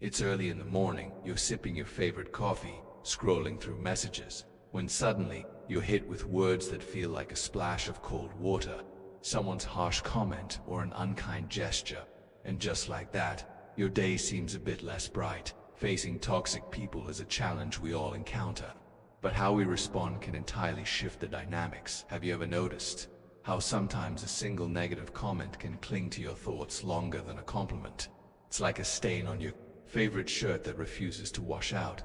It's early in the morning, you're sipping your favorite coffee, scrolling through messages, when suddenly you're hit with words that feel like a splash of cold water, someone's harsh comment or an unkind gesture, and just like that, your day seems a bit less bright. Facing toxic people is a challenge we all encounter, but how we respond can entirely shift the dynamics. Have you ever noticed how sometimes a single negative comment can cling to your thoughts longer than a compliment? It's like a stain on your favorite shirt that refuses to wash out.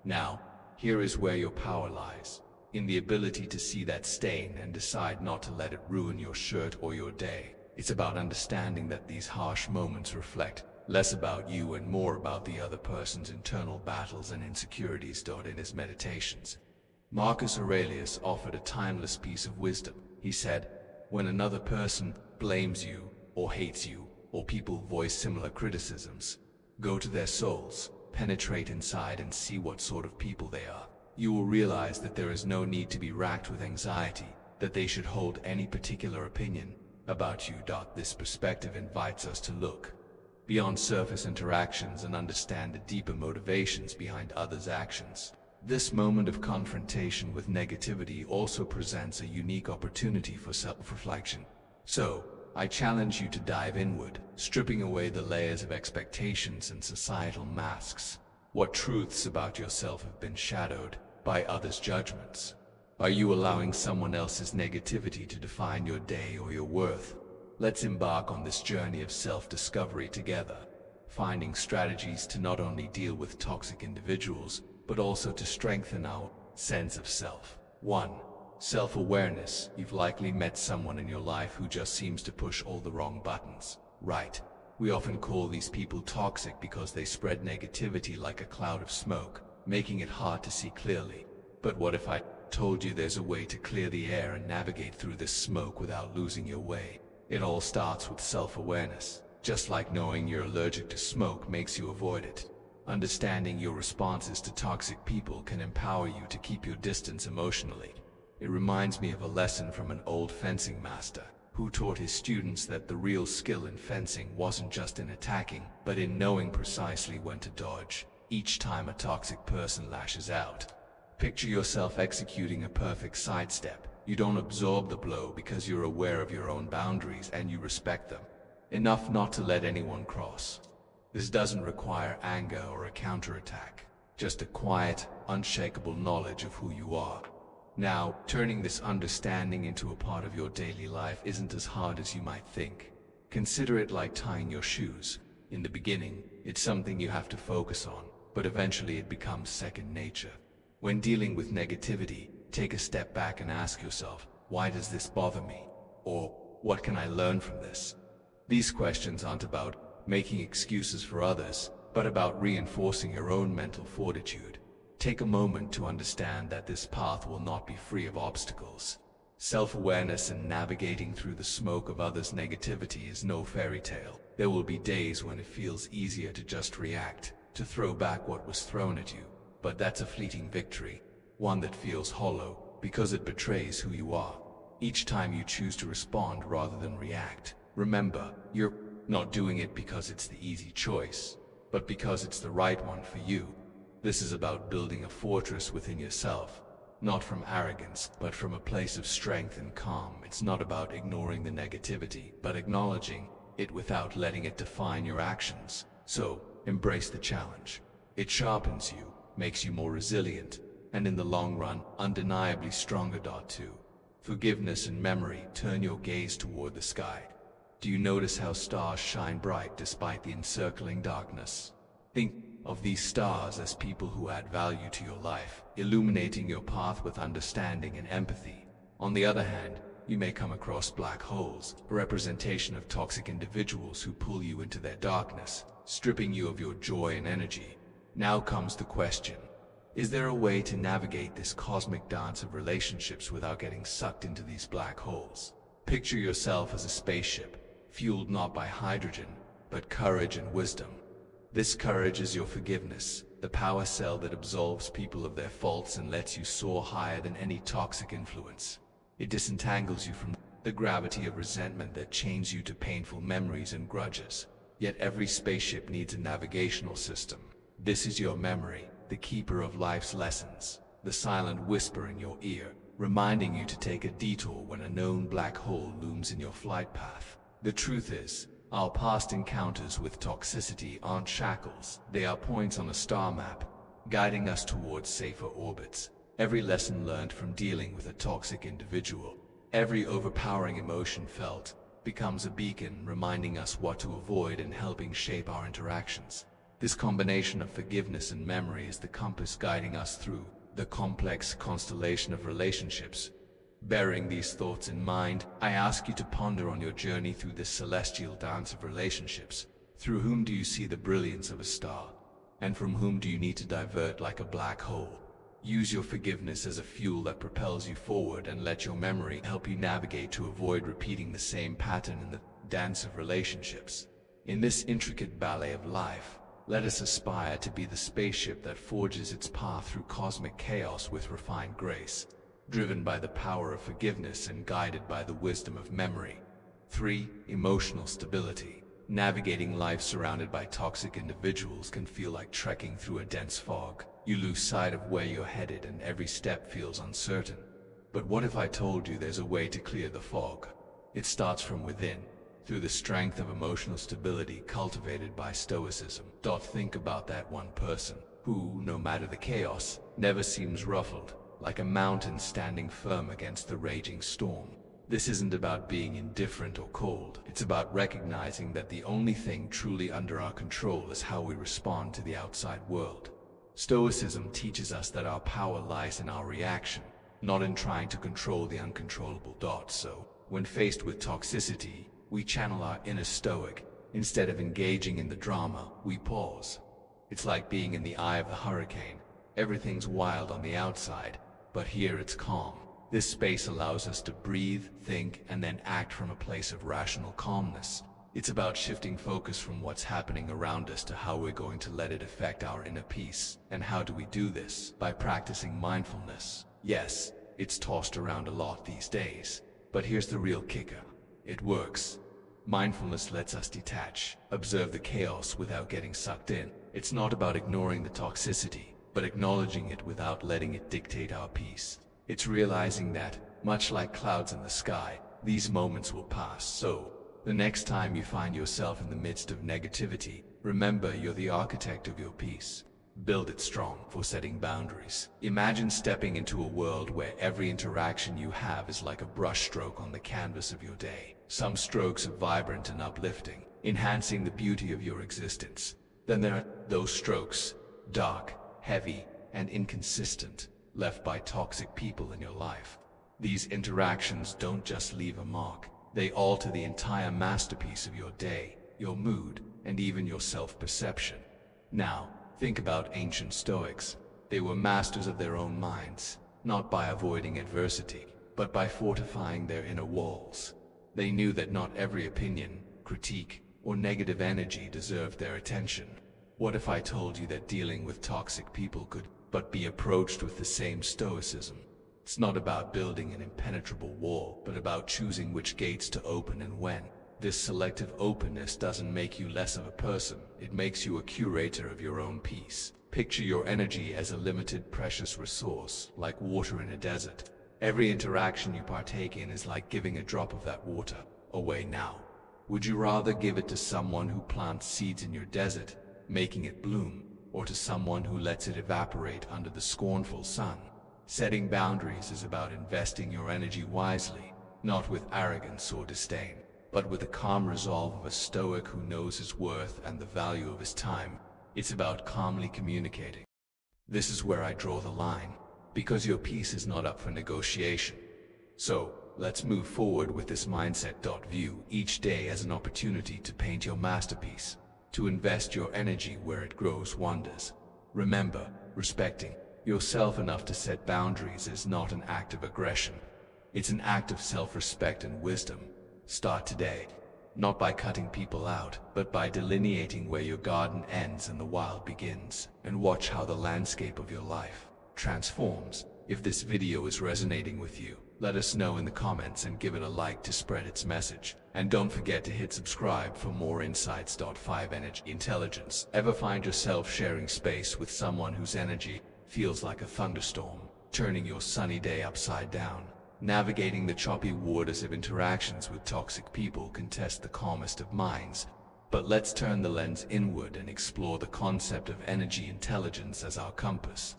Now, here is where your power lies, in the ability to see that stain and decide not to let it ruin your shirt or your day. It's about understanding that these harsh moments reflect less about you and more about the other person's internal battles and insecurities. In his meditations, Marcus Aurelius offered a timeless piece of wisdom. He said, "When another person blames you or hates you, or people voice similar criticisms, go to their souls, penetrate inside and see what sort of people they are. You will realize that there is no need to be racked with anxiety that they should hold any particular opinion about you." This perspective invites us to look beyond surface interactions and understand the deeper motivations behind others' actions. This moment of confrontation with negativity also presents a unique opportunity for self-reflection. So, I challenge you to dive inward, stripping away the layers of expectations and societal masks. What truths about yourself have been shadowed by others' judgments? Are you allowing someone else's negativity to define your day or your worth? Let's embark on this journey of self-discovery together, finding strategies to not only deal with toxic individuals, but also to strengthen our sense of self. 1. Self-awareness. You've likely met someone in your life who just seems to push all the wrong buttons, right? We often call these people toxic because they spread negativity like a cloud of smoke, making it hard to see clearly. But what if I told you there's a way to clear the air and navigate through this smoke without losing your way? It all starts with self-awareness. Just like knowing you're allergic to smoke makes you avoid it, understanding your responses to toxic people can empower you to keep your distance emotionally. It reminds me of a lesson from an old fencing master who taught his students that the real skill in fencing wasn't just in attacking, but in knowing precisely when to dodge each time a toxic person lashes out. Picture yourself executing a perfect sidestep. You don't absorb the blow because you're aware of your own boundaries and you respect them enough not to let anyone cross. This doesn't require anger or a counterattack, just a quiet, unshakable knowledge of who you are. Now, turning this understanding into a part of your daily life isn't as hard as you might think. Consider it like tying your shoes. In the beginning, it's something you have to focus on, but eventually it becomes second nature. When dealing with negativity, take a step back and ask yourself, why does this bother me? Or, what can I learn from this? These questions aren't about making excuses for others, but about reinforcing your own mental fortitude. Take a moment to understand that this path will not be free of obstacles. Self-awareness and navigating through the smoke of others' negativity is no fairy tale. There will be days when it feels easier to just react, to throw back what was thrown at you. But that's a fleeting victory, one that feels hollow because it betrays who you are. Each time you choose to respond rather than react, remember, you're not doing it because it's the easy choice, but because it's the right one for you. This is about building a fortress within yourself, not from arrogance, but from a place of strength and calm. It's not about ignoring the negativity, but acknowledging it without letting it define your actions. So, embrace the challenge. It sharpens you, makes you more resilient, and in the long run, undeniably stronger. 2. Forgiveness and memory. Turn your gaze toward the sky. Do you notice how stars shine bright despite the encircling darkness? Think of these stars as people who add value to your life, illuminating your path with understanding and empathy. On the other hand, you may come across black holes, a representation of toxic individuals who pull you into their darkness, stripping you of your joy and energy. Now comes the question, is there a way to navigate this cosmic dance of relationships without getting sucked into these black holes? Picture yourself as a spaceship, fueled not by hydrogen, but courage and wisdom. This courage is your forgiveness, the power cell that absolves people of their faults and lets you soar higher than any toxic influence. It disentangles you from the gravity of resentment that chains you to painful memories and grudges. Yet every spaceship needs a navigational system. This is your memory, the keeper of life's lessons, the silent whisper in your ear, reminding you to take a detour when a known black hole looms in your flight path. The truth is, our past encounters with toxicity aren't shackles, they are points on a star map, guiding us towards safer orbits. Every lesson learned from dealing with a toxic individual, every overpowering emotion felt, becomes a beacon reminding us what to avoid and helping shape our interactions. This combination of forgiveness and memory is the compass guiding us through the complex constellation of relationships. Bearing these thoughts in mind, I ask you to ponder on your journey through this celestial dance of relationships. Through whom do you see the brilliance of a star? And from whom do you need to divert like a black hole? Use your forgiveness as a fuel that propels you forward, and let your memory help you navigate to avoid repeating the same pattern in the dance of relationships. In this intricate ballet of life, let us aspire to be the spaceship that forges its path through cosmic chaos with refined grace, driven by the power of forgiveness and guided by the wisdom of memory. 3. Emotional stability. Navigating life surrounded by toxic individuals can feel like trekking through a dense fog. You lose sight of where you're headed and every step feels uncertain. But what if I told you there's a way to clear the fog? It starts from within, through the strength of emotional stability cultivated by Stoicism. Think about that one person who, no matter the chaos, never seems ruffled, like a mountain standing firm against the raging storm. This isn't about being indifferent or cold. It's about recognizing that the only thing truly under our control is how we respond to the outside world. Stoicism teaches us that our power lies in our reaction, not in trying to control the uncontrollable. So, when faced with toxicity, we channel our inner Stoic. Instead of engaging in the drama, we pause. It's like being in the eye of the hurricane. Everything's wild on the outside, but here it's calm. This space allows us to breathe, think, and then act from a place of rational calmness. It's about shifting focus from what's happening around us to how we're going to let it affect our inner peace. And how do we do this? By practicing mindfulness. Yes, it's tossed around a lot these days, but here's the real kicker. It works. Mindfulness lets us detach, observe the chaos without getting sucked in. It's not about ignoring the toxicity, but acknowledging it without letting it dictate our peace. It's realizing that, much like clouds in the sky, these moments will pass. So, the next time you find yourself in the midst of negativity, remember you're the architect of your peace. Build it strong. For setting boundaries. Imagine stepping into a world where every interaction you have is like a brushstroke on the canvas of your day. Some strokes are vibrant and uplifting, enhancing the beauty of your existence. Then there are those strokes, dark, heavy, and inconsistent, left by toxic people in your life. These interactions don't just leave a mark, they alter the entire masterpiece of your day, your mood, and even your self-perception. Now, think about ancient Stoics. They were masters of their own minds, not by avoiding adversity, but by fortifying their inner walls. They knew that not every opinion, critique, or negative energy deserved their attention. What if I told you that dealing with toxic people could but be approached with the same stoicism? It's not about building an impenetrable wall, but about choosing which gates to open and when. This selective openness doesn't make you less of a person, it makes you a curator of your own peace. Picture your energy as a limited, precious resource, like water in a desert. Every interaction you partake in is like giving a drop of that water away now. Would you rather give it to someone who plants seeds in your desert, making it bloom, or to someone who lets it evaporate under the scornful sun? Setting boundaries is about investing your energy wisely, not with arrogance or disdain, but with the calm resolve of a Stoic who knows his worth and the value of his time. It's about calmly communicating. This is where I draw the line, because your peace is not up for negotiation. So, let's move forward with this mindset. View each day as an opportunity to paint your masterpiece, to invest your energy where it grows wonders. Remember, respecting yourself enough to set boundaries is not an act of aggression. It's an act of self-respect and wisdom. Start today, not by cutting people out, but by delineating where your garden ends and the wild begins, and watch how the landscape of your life transforms. If this video is resonating with you, Let us know in the comments and give it a like to spread its message. And don't forget to hit subscribe for more insights. 5 Energy Intelligence. Ever find yourself sharing space with someone whose energy feels like a thunderstorm, turning your sunny day upside down? Navigating the choppy waters of interactions with toxic people can test the calmest of minds. But let's turn the lens inward and explore the concept of energy intelligence as our compass.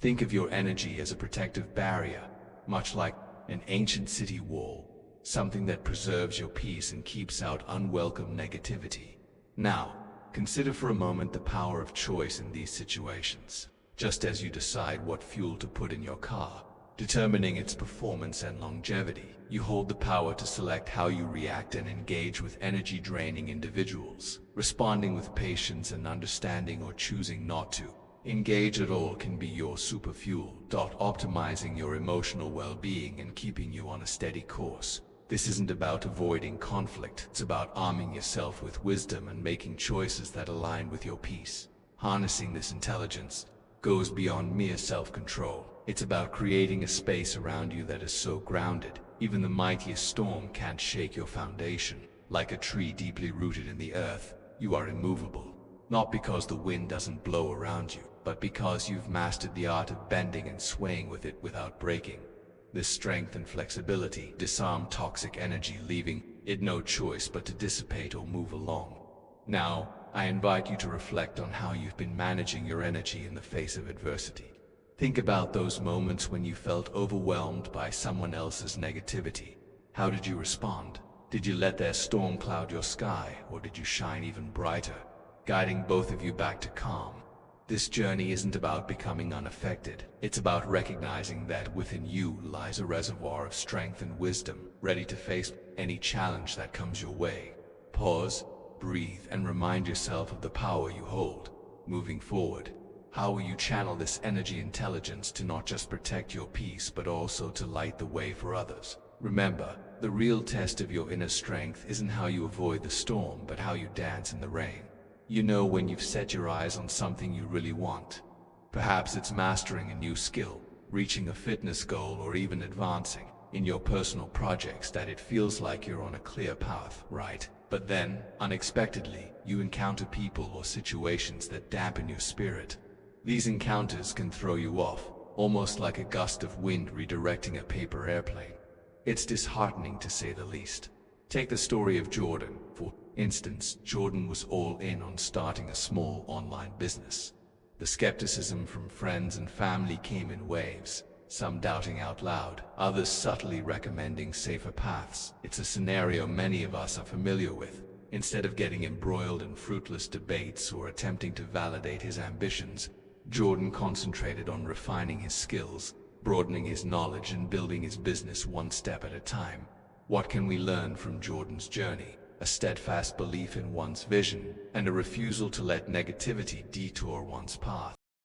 Think of your energy as a protective barrier, much like an ancient city wall, something that preserves your peace and keeps out unwelcome negativity. Now, consider for a moment the power of choice in these situations. Just as you decide what fuel to put in your car, determining its performance and longevity, you hold the power to select how you react and engage with energy-draining individuals. Responding with patience and understanding or choosing not to engage at all can be your super fuel. Optimizing your emotional well-being and keeping you on a steady course. This isn't about avoiding conflict, it's about arming yourself with wisdom and making choices that align with your peace. Harnessing this intelligence goes beyond mere self-control. It's about creating a space around you that is so grounded, even the mightiest storm can't shake your foundation. Like a tree deeply rooted in the earth, you are immovable. Not because the wind doesn't blow around you, but because you've mastered the art of bending and swaying with it without breaking. This strength and flexibility disarm toxic energy, leaving it no choice but to dissipate or move along. Now, I invite you to reflect on how you've been managing your energy in the face of adversity. Think about those moments when you felt overwhelmed by someone else's negativity. How did you respond? Did you let their storm cloud your sky, or did you shine even brighter, guiding both of you back to calm? This journey isn't about becoming unaffected. It's about recognizing that within you lies a reservoir of strength and wisdom, ready to face any challenge that comes your way. Pause, breathe, and remind yourself of the power you hold. Moving forward, how will you channel this energy intelligence to not just protect your peace, but also to light the way for others? Remember, the real test of your inner strength isn't how you avoid the storm, but how you dance in the rain. You know when you've set your eyes on something you really want. Perhaps it's mastering a new skill, reaching a fitness goal, or even advancing in your personal projects that it feels like you're on a clear path, right? But then, unexpectedly, you encounter people or situations that dampen your spirit. These encounters can throw you off, almost like a gust of wind redirecting a paper airplane. It's disheartening to say the least. Take the story of Jordan, for instance. Jordan was all in on starting a small online business. The skepticism from friends and family came in waves, some doubting out loud, others subtly recommending safer paths. It's a scenario many of us are familiar with. Instead of getting embroiled in fruitless debates or attempting to validate his ambitions, Jordan concentrated on refining his skills, broadening his knowledge, and building his business one step at a time. What can we learn from Jordan's journey? A steadfast belief in one's vision, and a refusal to let negativity detour one's path.